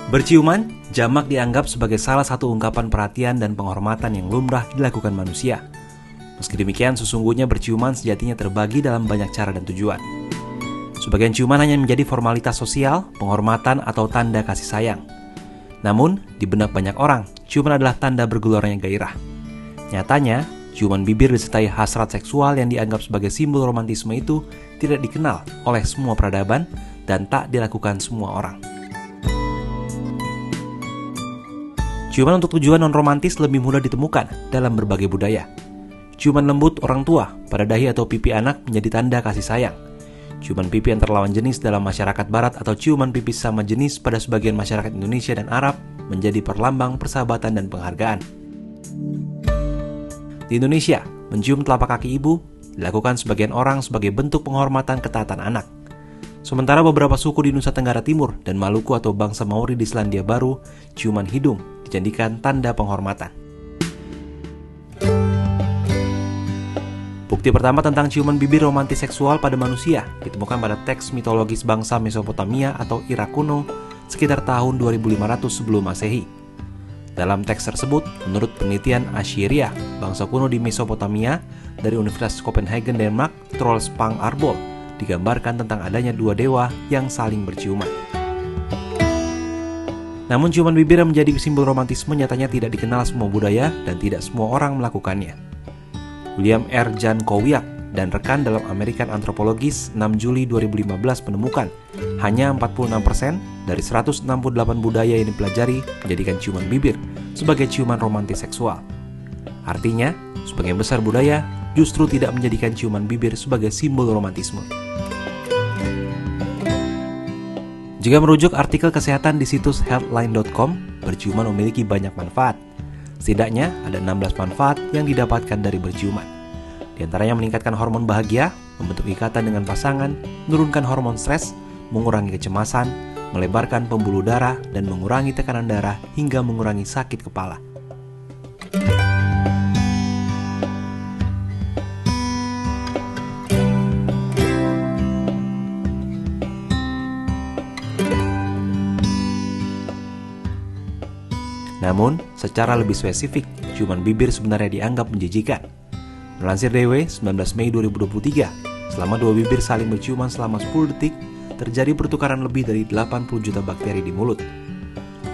Berciuman jamak dianggap sebagai salah satu ungkapan perhatian dan penghormatan yang lumrah dilakukan manusia. Meski demikian, sesungguhnya berciuman sejatinya terbagi dalam banyak cara dan tujuan. Sebagian ciuman hanya menjadi formalitas sosial, penghormatan, atau tanda kasih sayang. Namun, di benak banyak orang, ciuman adalah tanda bergeloranya gairah. Nyatanya, ciuman bibir disertai hasrat seksual yang dianggap sebagai simbol romantisme itu tidak dikenal oleh semua peradaban dan tak dilakukan semua orang. Ciuman untuk tujuan non-romantis lebih mudah ditemukan dalam berbagai budaya. Ciuman lembut orang tua pada dahi atau pipi anak menjadi tanda kasih sayang. Ciuman pipi antar lawan jenis dalam masyarakat barat atau ciuman pipi sama jenis pada sebagian masyarakat Indonesia dan Arab menjadi perlambang persahabatan dan penghargaan. Di Indonesia, mencium telapak kaki ibu dilakukan sebagian orang sebagai bentuk penghormatan ketaatan anak. Sementara beberapa suku di Nusa Tenggara Timur dan Maluku atau bangsa Maori di Selandia Baru, ciuman hidung dijadikan tanda penghormatan. Bukti pertama tentang ciuman bibir romantis seksual pada manusia ditemukan pada teks mitologis bangsa Mesopotamia atau Irak kuno sekitar tahun 2500 sebelum Masehi. Dalam teks tersebut, menurut penelitian Assyria, bangsa kuno di Mesopotamia dari Universitas Copenhagen, Denmark, Troels Spang Arbol, digambarkan tentang adanya dua dewa yang saling berciuman. Namun ciuman bibir yang menjadi simbol romantisme nyatanya tidak dikenal semua budaya dan tidak semua orang melakukannya. William R. Jankowiak dan rekan dalam American Anthropologist 6 Juli 2015 menemukan hanya 46% dari 168 budaya yang dipelajari menjadikan ciuman bibir sebagai ciuman romantis seksual. Artinya, sebagian besar budaya justru tidak menjadikan ciuman bibir sebagai simbol romantisme. Jika merujuk artikel kesehatan di situs healthline.com, berciuman memiliki banyak manfaat. Setidaknya ada 16 manfaat yang didapatkan dari berciuman. Di antaranya meningkatkan hormon bahagia, membentuk ikatan dengan pasangan, menurunkan hormon stres, mengurangi kecemasan, melebarkan pembuluh darah, dan mengurangi tekanan darah hingga mengurangi sakit kepala. Namun, secara lebih spesifik, ciuman bibir sebenarnya dianggap menjijikan. Melansir DW 19 Mei 2023, selama dua bibir saling berciuman selama 10 detik, terjadi pertukaran lebih dari 80 juta bakteri di mulut.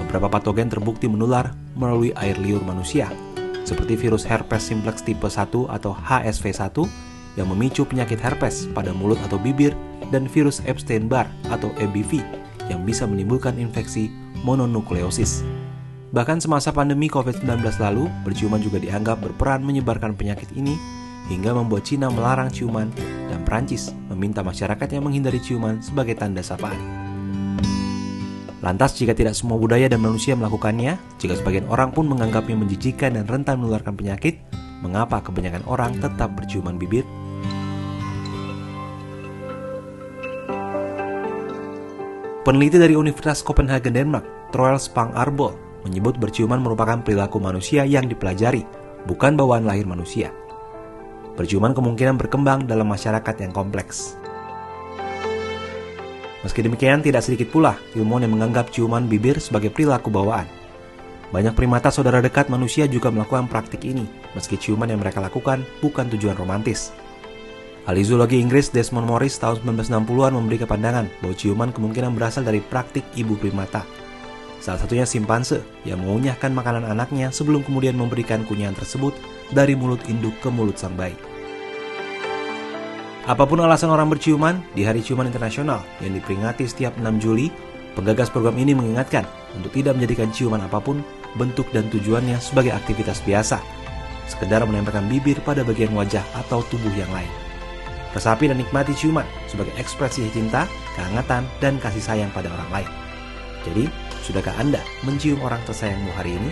Beberapa patogen terbukti menular melalui air liur manusia, seperti virus herpes simplex tipe 1 atau HSV1 yang memicu penyakit herpes pada mulut atau bibir, dan virus Epstein-Barr atau EBV yang bisa menimbulkan infeksi mononukleosis. Bahkan semasa pandemi COVID-19 lalu, berciuman juga dianggap berperan menyebarkan penyakit ini hingga membuat Cina melarang ciuman dan Prancis meminta masyarakat yang menghindari ciuman sebagai tanda sapaan. Lantas, jika tidak semua budaya dan manusia melakukannya, jika sebagian orang pun menganggapnya menjijikan dan rentan menularkan penyakit, mengapa kebanyakan orang tetap berciuman bibir? Peneliti dari Universitas Copenhagen, Denmark, Troels Spang Arbol, menyebut berciuman merupakan perilaku manusia yang dipelajari, bukan bawaan lahir manusia. Berciuman kemungkinan berkembang dalam masyarakat yang kompleks. Meski demikian, tidak sedikit pula ilmuwan yang menganggap ciuman bibir sebagai perilaku bawaan. Banyak primata saudara dekat manusia juga melakukan praktik ini, meski ciuman yang mereka lakukan bukan tujuan romantis. Ahli zoologi Inggris Desmond Morris tahun 1960-an memberi pandangan bahwa ciuman kemungkinan berasal dari praktik ibu primata. Salah satunya simpanse yang mengunyahkan makanan anaknya sebelum kemudian memberikan kunyahan tersebut dari mulut induk ke mulut sang bayi. Apapun alasan orang berciuman, di Hari Ciuman Internasional yang diperingati setiap 6 Juli, penggagas program ini mengingatkan untuk tidak menjadikan ciuman apapun bentuk dan tujuannya sebagai aktivitas biasa, sekedar menempelkan bibir pada bagian wajah atau tubuh yang lain. Resapi dan nikmati ciuman sebagai ekspresi cinta, kehangatan, dan kasih sayang pada orang lain. Jadi, sudahkah Anda mencium orang tersayangmu hari ini?